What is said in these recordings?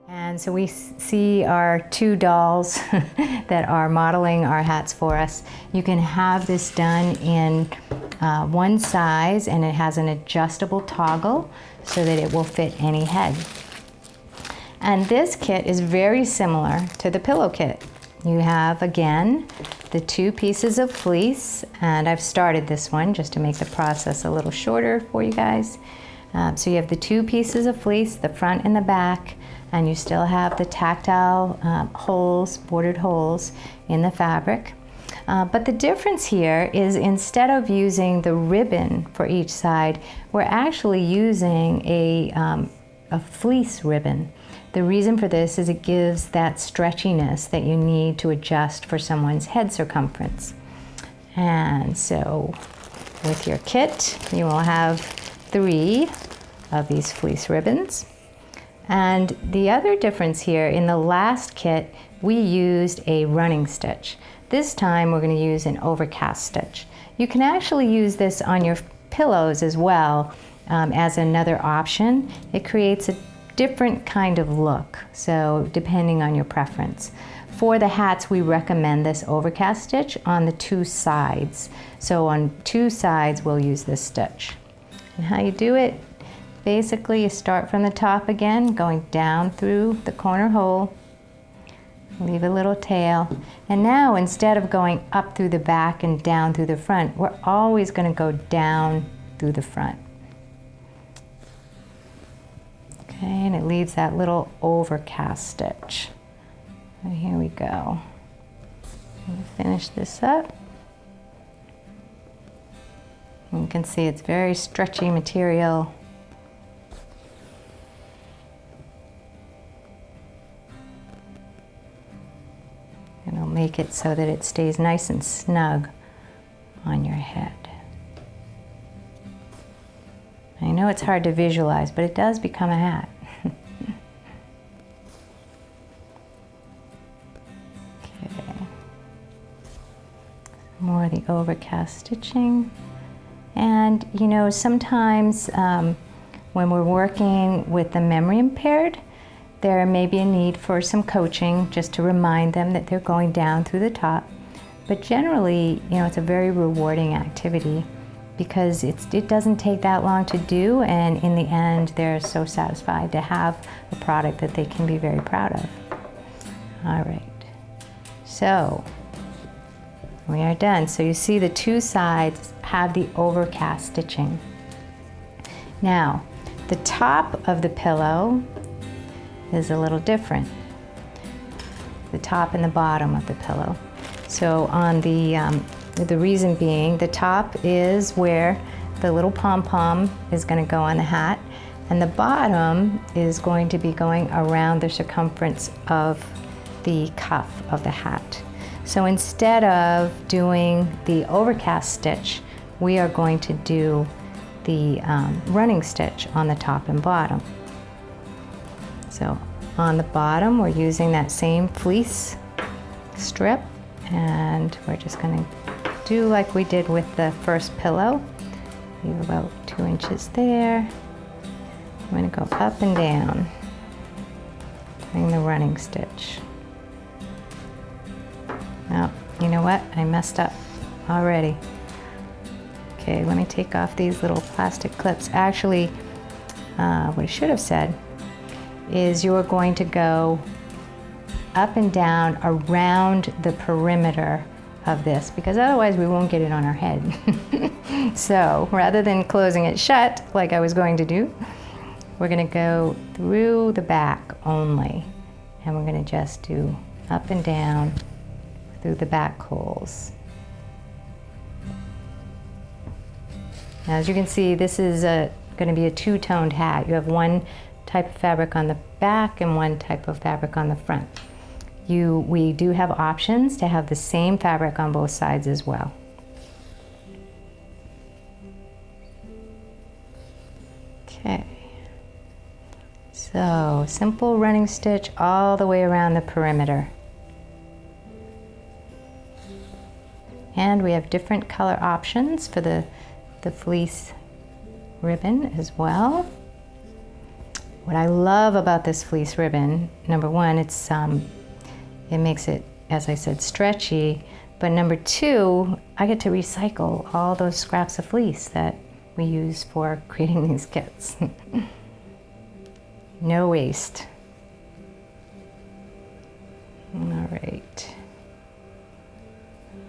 And so we see our two dolls that are modeling our hats for us. You can have this done in one size, and it has an adjustable toggle so that it will fit any head. And this kit is very similar to the pillow kit. You have, again, the two pieces of fleece, and I've started this one just to make the process a little shorter for you guys. So you have the two pieces of fleece, the front and the back, and you still have the tactile holes, bordered holes in the fabric. But the difference here is instead of using the ribbon for each side, we're actually using a fleece ribbon. The reason for this is it gives that stretchiness that you need to adjust for someone's head circumference. And so with your kit, you will have 3 of these fleece ribbons. And the other difference here, in the last kit, we used a running stitch. This time we're going to use an overcast stitch. You can actually use this on your pillows as well as another option. It creates a different kind of look, so depending on your preference. For the hats, we recommend this overcast stitch on the 2 sides. So on 2 sides, we'll use this stitch. And how you do it, basically you start from the top again, going down through the corner hole, leave a little tail, and now instead of going up through the back and down through the front, we're always going to go down through the front. Okay, and it leaves that little overcast stitch. And here we go. Finish this up. You can see it's very stretchy material. And it'll make it so that it stays nice and snug on your head. I know it's hard to visualize, but it does become a hat. Okay. More of the overcast stitching. And you know, sometimes when we're working with the memory impaired, there may be a need for some coaching just to remind them that they're going down through the top. But generally, you know, it's a very rewarding activity because it doesn't take that long to do, and in the end, they're so satisfied to have a product that they can be very proud of. All right, so we are done. So you see the 2 sides have the overcast stitching. Now, the top of the pillow is a little different. The top and the bottom of the pillow. So on the reason being, the top is where the little pom-pom is going to go on the hat, and the bottom is going to be going around the circumference of the cuff of the hat. So instead of doing the overcast stitch, we are going to do the running stitch on the top and bottom. So on the bottom, we're using that same fleece strip, and we're just going to do like we did with the first pillow. Leave about 2 inches there. I'm going to go up and down, doing the running stitch. Oh, you know what? I messed up already. Okay, let me take off these little plastic clips. Actually, what I should have said is you're going to go up and down around the perimeter of this, because otherwise we won't get it on our head. So rather than closing it shut like I was going to do, we're going to go through the back only, and we're going to just do up and down through the back holes. Now, as you can see, this is going to be a 2-toned hat. You have one type of fabric on the back and one type of fabric on the front. We do have options to have the same fabric on both sides as well. Okay, so simple running stitch all the way around the perimeter. And we have different color options for the fleece ribbon as well. What I love about this fleece ribbon, number one, it makes it, as I said, stretchy, but number two, I get to recycle all those scraps of fleece that we use for creating these kits. No waste. All right,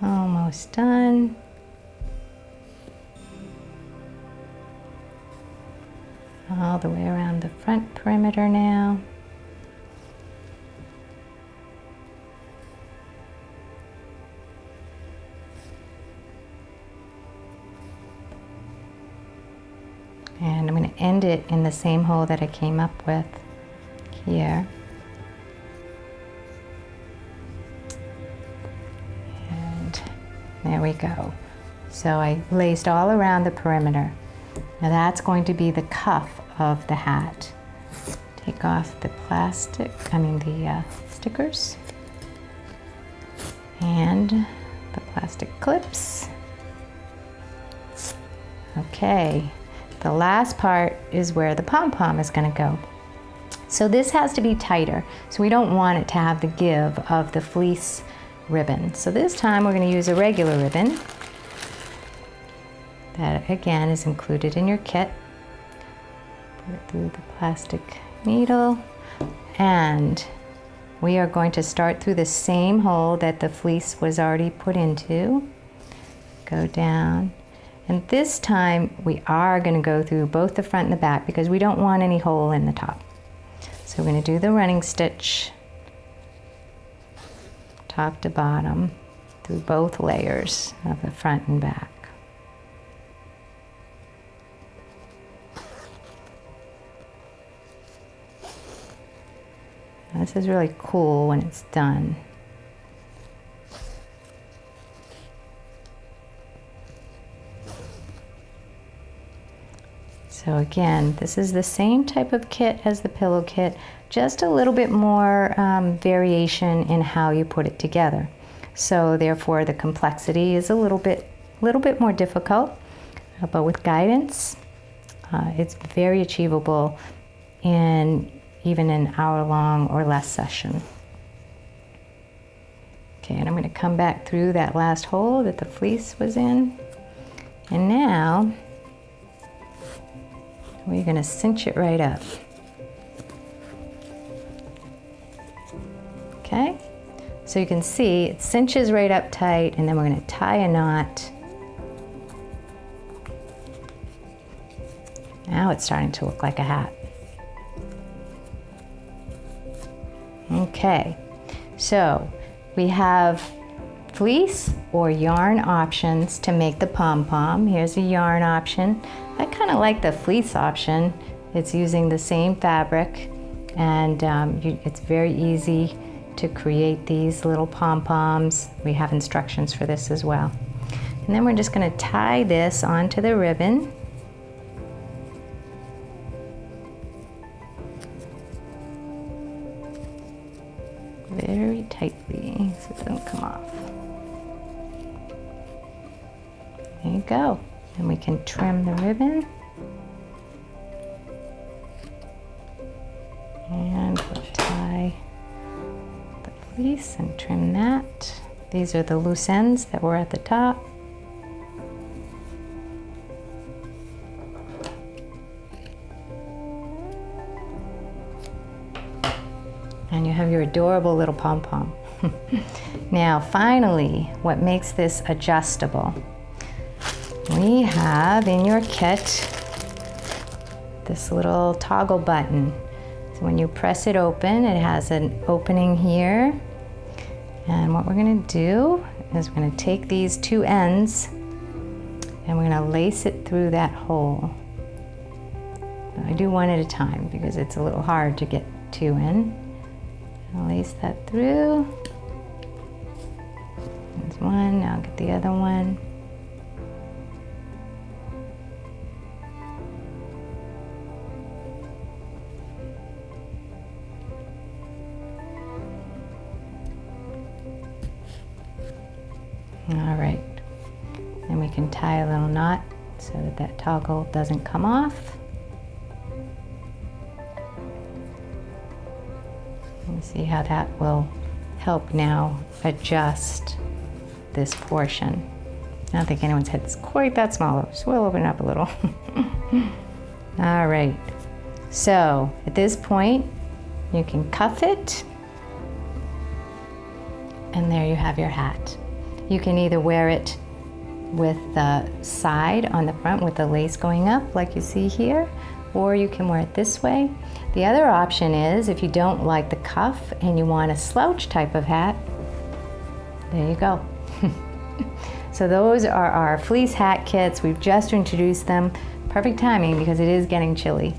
almost done. All the way around the front perimeter now. And I'm going to end it in the same hole that I came up with here. And there we go. So I laced all around the perimeter. Now that's going to be the cuff of the hat. Take off the the stickers and the plastic clips. Okay, the last part is where the pom-pom is going to go. So this has to be tighter, so we don't want it to have the give of the fleece ribbon. So this time we're going to use a regular ribbon. That again is included in your kit. Put it through the plastic needle, and we are going to start through the same hole that the fleece was already put into. Go down, and this time we are going to go through both the front and the back because we don't want any hole in the top. So we're going to do the running stitch top to bottom through both layers of the front and back. This is really cool when it's done. So again, this is the same type of kit as the pillow kit, just a little bit more variation in how you put it together. So therefore the complexity is a little bit more difficult, but with guidance, it's very achievable in even an hour-long or less session. Okay, and I'm going to come back through that last hole that the fleece was in. And now, we're going to cinch it right up. Okay, so you can see it cinches right up tight, and then we're going to tie a knot. Now it's starting to look like a hat. Okay, so we have fleece or yarn options to make the pom-pom. Here's a yarn option. I kind of like the fleece option. It's using the same fabric, and it's very easy to create these little pom-poms. We have instructions for this as well. And then we're just going to tie this onto the ribbon. Very tightly so it doesn't come off. There you go. And we can trim the ribbon. And we'll tie the fleece and trim that. These are the loose ends that were at the top. And you have your adorable little pom-pom. Now, finally, what makes this adjustable? We have in your kit this little toggle button. So when you press it open, it has an opening here. And what we're going to do is we're going to take these two ends and we're going to lace it through that hole. Now, I do one at a time because it's a little hard to get two in. I'll lace that through. There's one, now I'll get the other one. All right, and we can tie a little knot so that that toggle doesn't come off. See how that will help now adjust this portion. I don't think anyone's head is quite that small, so we'll open it up a little. All right, so at this point, you can cuff it, and there you have your hat. You can either wear it with the side on the front with the lace going up like you see here, or you can wear it this way. The other option is if you don't like the cuff and you want a slouch type of hat, there you go. So those are our fleece hat kits. We've just introduced them. Perfect timing because it is getting chilly.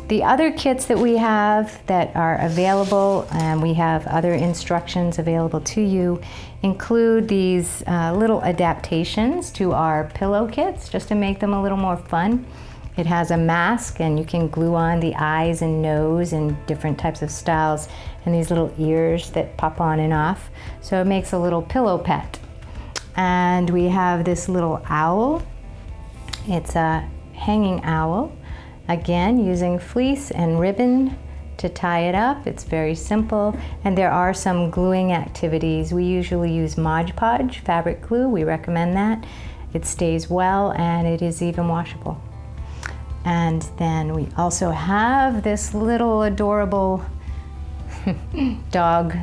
The other kits that we have that are available, and we have other instructions available to you, include these little adaptations to our pillow kits, just to make them a little more fun. It has a mask, and you can glue on the eyes and nose in different types of styles, and these little ears that pop on and off. So it makes a little pillow pet. And we have this little owl. It's a hanging owl. Again, using fleece and ribbon to tie it up. It's very simple, and there are some gluing activities. We usually use Mod Podge fabric glue. We recommend that. It stays well, and it is even washable. And then we also have this little adorable dog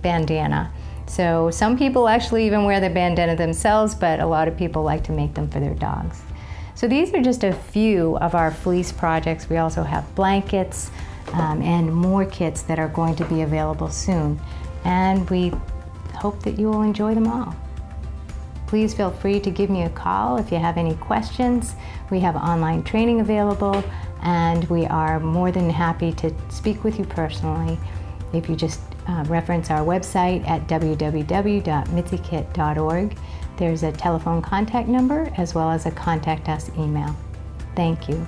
bandana. So some people actually even wear the bandana themselves, but a lot of people like to make them for their dogs. So these are just a few of our fleece projects. We also have blankets and more kits that are going to be available soon. And we hope that you will enjoy them all. Please feel free to give me a call if you have any questions. We have online training available, and we are more than happy to speak with you personally. If you just reference our website at www.mitsykit.org. There's a telephone contact number as well as a contact us email. Thank you.